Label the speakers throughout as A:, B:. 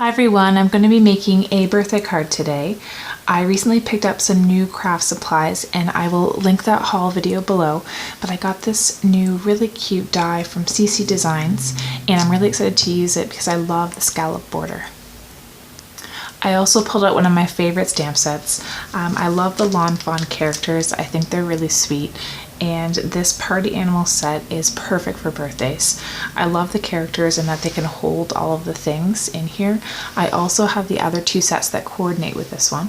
A: Hi everyone, I'm going to be making a birthday card today. I recently picked up some new craft supplies and I will link that haul video below, but I got this new really cute die from CC Designs and I'm really excited to use it because I love the scallop border. I also pulled out one of my favorite stamp sets. I love the Lawn Fawn characters. I think they're really sweet, and this party animal set is perfect for birthdays. I love the characters and that they can hold all of the things in here. I also have the other two sets that coordinate with this one.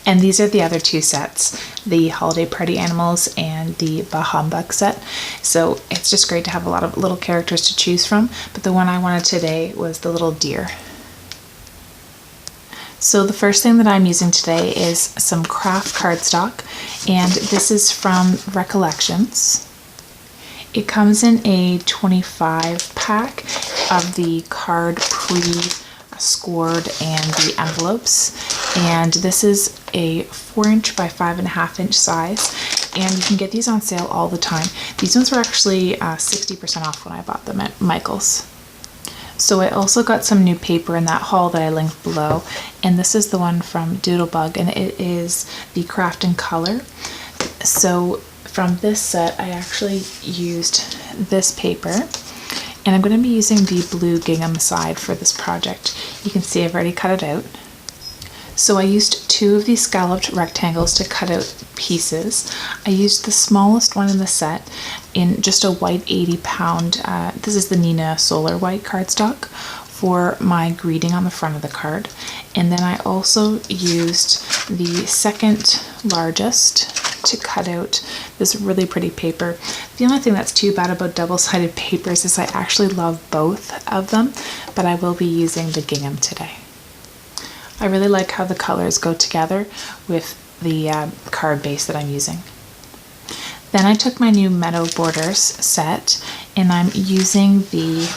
A: And these are the other two sets, the Holiday Party Animals and the Bah Humbug set. So it's just great to have a lot of little characters to choose from, but the one I wanted today was the little deer. So the first thing that I'm using today is some craft cardstock, and this is from Recollections. It comes in a 25 pack of the card pre-scored and the envelopes, and this is a 4" by 5.5" size, and you can get these on sale all the time. These ones were actually 60% off when I bought them at Michael's. So I also got some new paper in that haul that I linked below, and this is the one from Doodlebug, and it is the Craft in Color. So from this set I actually used this paper, and I'm going to be using the blue gingham side for this project. You can see I've already cut it out. So I used 2 of these scalloped rectangles to cut out pieces. I used the smallest one in the set in just a white 80-pound, this is the Nina Solar White cardstock, for my greeting on the front of the card. And then I also used the second largest to cut out this really pretty paper. The only thing that's too bad about double-sided papers is I actually love both of them, but I will be using the gingham today. I really like how the colors go together with the card base that I'm using. Then I took my new Meadow Borders set, and I'm using the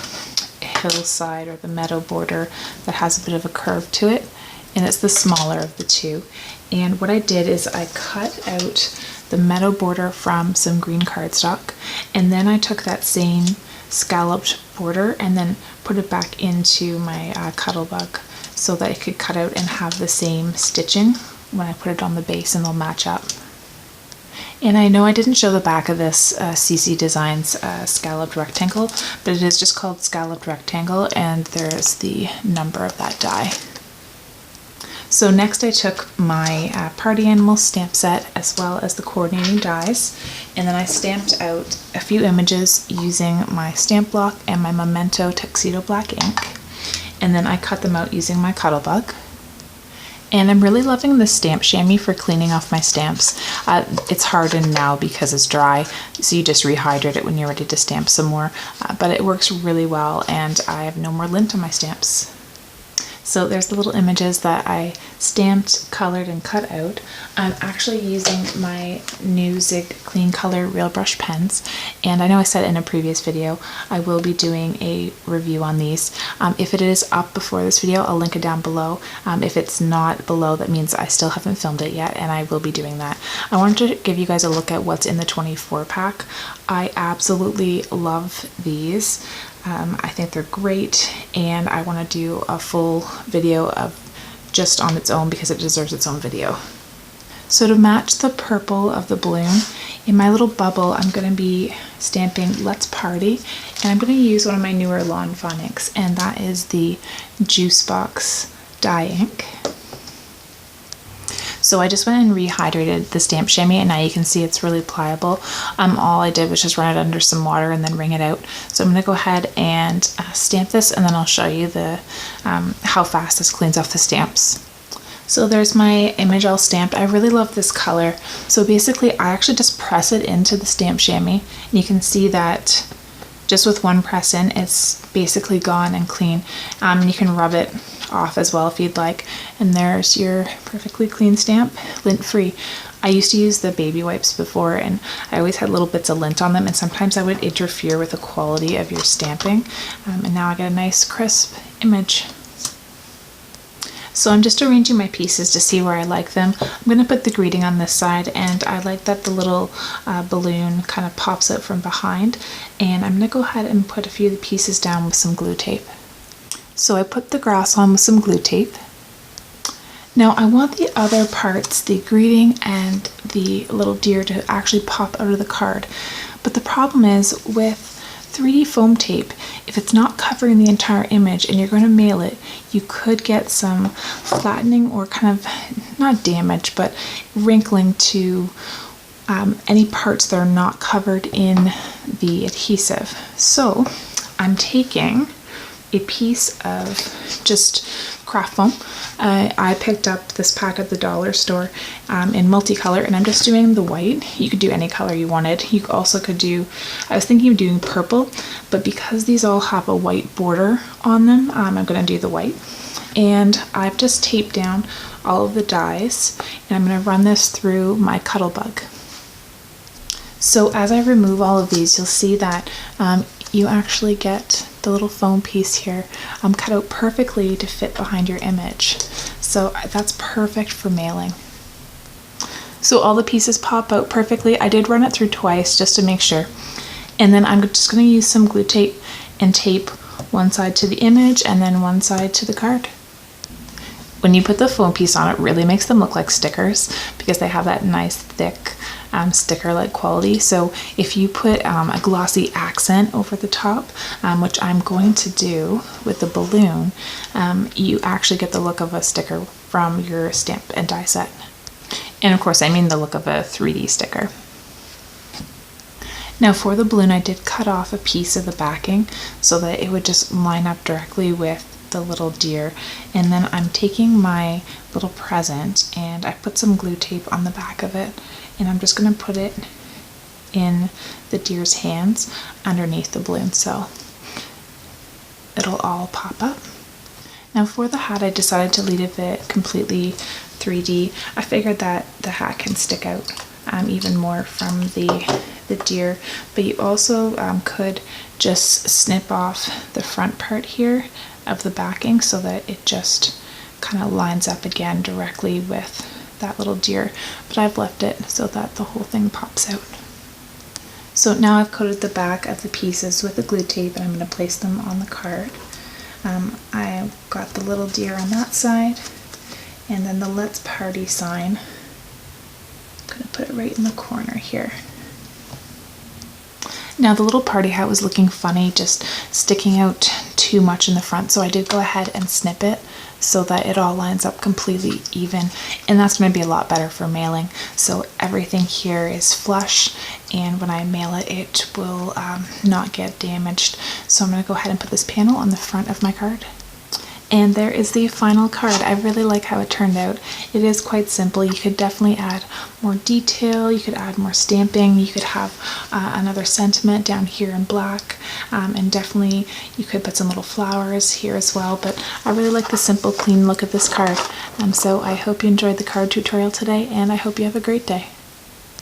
A: hillside or the meadow border that has a bit of a curve to it, and it's the smaller of the two. And what I did is I cut out the meadow border from some green cardstock, and then I took that same scalloped border and then put it back into my Cuttlebug, so that it could cut out and have the same stitching when I put it on the base, and they'll match up. And I know I didn't show the back of this CC Designs scalloped rectangle, but it is just called scalloped rectangle, and there's the number of that die. So next I took my party animal stamp set as well as the coordinating dies, and then I stamped out a few images using my stamp block and my Memento Tuxedo Black ink. And then I cut them out using my Cuttlebug. And I'm really loving the stamp chamois for cleaning off my stamps. It's hardened now because it's dry, so you just rehydrate it when you're ready to stamp some more. But it works really well, and I have no more lint on my stamps. So there's the little images that I stamped, colored, and cut out. I'm actually using my new Zig Clean Color Real Brush pens, and I know I said in a previous video I will be doing a review on these. If it is up before this video, I'll link it down below. If it's not below, that means I still haven't filmed it yet, and I will be doing that. I wanted to give you guys a look at what's in the 24 pack. I absolutely love these. I think they're great, and I want to do a full video of just on its own because it deserves its own video. So to match the purple of the balloon, in my little bubble I'm going to be stamping Let's Party, and I'm going to use one of my newer Lawn Fawn inks, and that is the Juice Box dye ink. So I just went and rehydrated the stamp chamois, and now you can see it's really pliable. All I did was just run it under some water and then wring it out. So I'm going to go ahead and stamp this, and then I'll show you the how fast this cleans off the stamps. So there's my image all stamped. I really love this color. So basically I actually just press it into the stamp chamois, and you can see that just with one press in, it's basically gone and clean. And you can rub it off as well if you'd like, and there's your perfectly clean stamp, lint-free. I used to use the baby wipes before, and I always had little bits of lint on them, and sometimes I would interfere with the quality of your stamping, and now I get a nice crisp image. So I'm just arranging my pieces to see where I like them. I'm going to put the greeting on this side, and I like that the little balloon kind of pops out from behind, and I'm going to go ahead and put a few of the pieces down with some glue tape. So I put the grass on with some glue tape. Now I want the other parts, the greeting and the little deer, to actually pop out of the card. But the problem is with 3D foam tape, if it's not covering the entire image and you're going to mail it, you could get some flattening or kind of, not damage, but wrinkling to any parts that are not covered in the adhesive. So I'm taking a piece of just craft foam. I picked up this pack at the dollar store in multicolor, and I'm just doing the white. You could do any color you wanted. You also could do, I was thinking of doing purple, but because these all have a white border on them, I'm going to do the white. And I've just taped down all of the dies, and I'm going to run this through my Cuttlebug. So as I remove all of these, you'll see that you actually get the little foam piece here cut out perfectly to fit behind your image. So that's perfect for mailing. So all the pieces pop out perfectly. I did run it through twice just to make sure. And then I'm just going to use some glue tape and tape one side to the image and then one side to the card. When you put the foam piece on, it really makes them look like stickers because they have that nice thick sticker-like quality. So if you put a glossy accent over the top, which I'm going to do with the balloon, you actually get the look of a sticker from your stamp and die set. And of course, I mean the look of a 3D sticker. Now for the balloon, I did cut off a piece of the backing so that it would just line up directly with the little deer. And then I'm taking my little present and I put some glue tape on the back of it, and I'm just going to put it in the deer's hands underneath the balloon so it'll all pop up. Now for the hat, I decided to leave it completely 3D. I figured that the hat can stick out even more from the deer, but you also could just snip off the front part here of the backing so that it just kind of lines up again directly with that little deer, but I've left it so that the whole thing pops out. So now I've coated the back of the pieces with the glue tape, and I'm going to place them on the card. I've got the little deer on that side, and then the Let's Party sign. I'm going to put it right in the corner here. Now the little party hat was looking funny, just sticking out too much in the front, so I did go ahead and snip it so that it all lines up completely even, and that's going to be a lot better for mailing. So everything here is flush, and when I mail it, it will not get damaged. So I'm going to go ahead and put this panel on the front of my card. And there is the final card. I really like how it turned out. It is quite simple. You could definitely add more detail, you could add more stamping, you could have another sentiment down here in black, and definitely you could put some little flowers here as well. But I really like the simple, clean look of this card. So I hope you enjoyed the card tutorial today, and I hope you have a great day.